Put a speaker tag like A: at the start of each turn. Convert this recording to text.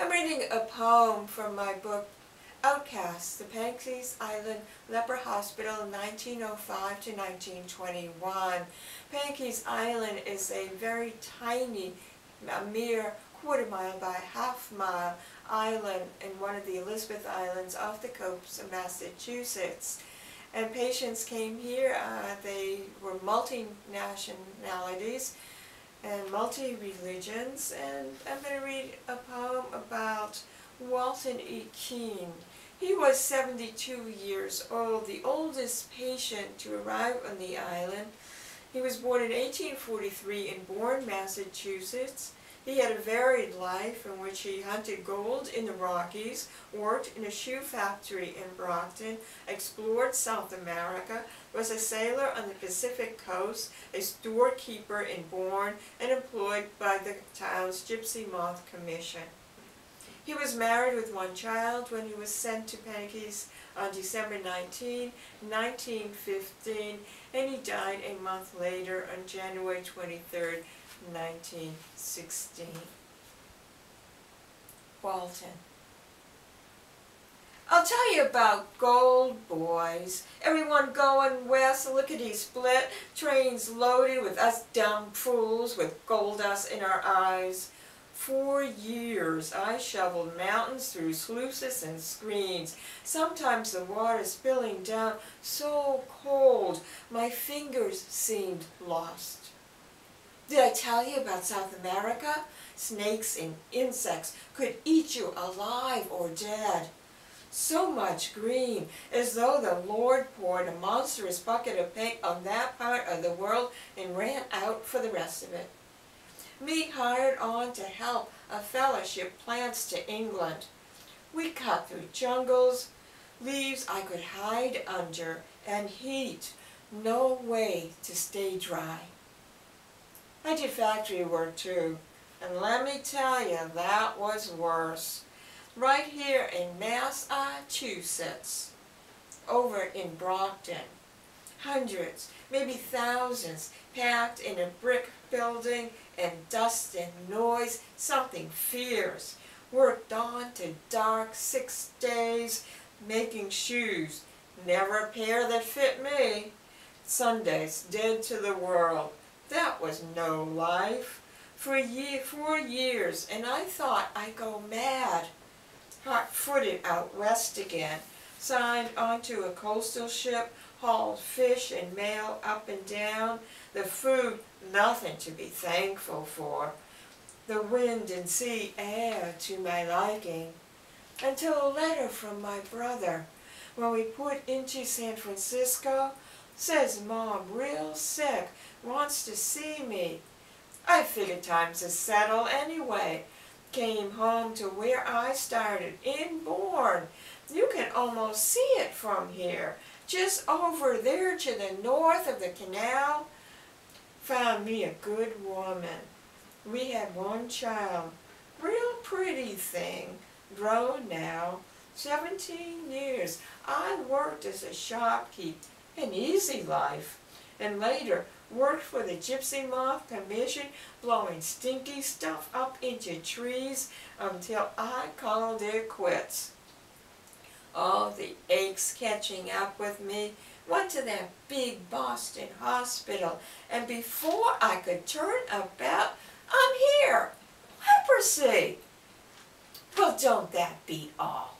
A: I'm reading a poem from my book, Outcasts, the Penikese Island Leper Hospital, 1905 to 1921. Penikese Island is a very tiny, a mere quarter-mile by half-mile island in one of the Elizabeth Islands off the coast of Massachusetts. And patients came here, they were multi-nationalities and multi-religions, and I'm going to read a poem about Walton Keene. He was 72 years old, the oldest patient to arrive on the island. He was born in 1843 in Bourne, Massachusetts. He had a varied life in which he hunted gold in the Rockies, worked in a shoe factory in Brockton, explored South America, was a sailor on the Pacific coast, a storekeeper in Bourne, and employed by the town's Gypsy Moth Commission. He was married with one child when he was sent to Penikese on December 19, 1915, and he died a month later on January 23, 1916. Walton. I'll tell you about gold, boys. Everyone going west, lickety-split, trains loaded with us dumb fools with gold dust in our eyes. For years I shoveled mountains through sluices and screens, sometimes the water spilling down so cold my fingers seemed lost. Did I tell you about South America? Snakes and insects could eat you alive or dead. So much green, as though the Lord poured a monstrous bucket of paint on that part of the world and ran out for the rest of it. Me hired on to help a fellowship plants to England. We cut through jungles, leaves I could hide under, and heat, no way to stay dry. I did factory work too, and let me tell you, that was worse. Right here in Massachusetts, over in Brockton, hundreds, maybe thousands, packed in a brick building, and dust and noise, something fierce. Worked on to dark 6 days, making shoes, never a pair that fit me. Sundays dead to the world. That was no life. For 4 years, and I thought I'd go mad. Hot-footed out west again, signed onto a coastal ship, hauled fish and mail up and down. The food, nothing to be thankful for. The wind and sea air to my liking. Until a letter from my brother, when we put into San Francisco, says Mom real sick, wants to see me. I figured times is settled anyway. Came home to where I started, in Bourne. You can almost see it from here, just over there to the north of the canal. Found me a good woman. We had one child, real pretty thing, grown now, 17 years. I worked as a shopkeep, an easy life, and later worked for the Gypsy Moth Commission, blowing stinky stuff up into trees until I called it quits. All the aches catching up with me. Went to that big Boston hospital, and before I could turn about, I'm here. Leprosy. Well, don't that beat all?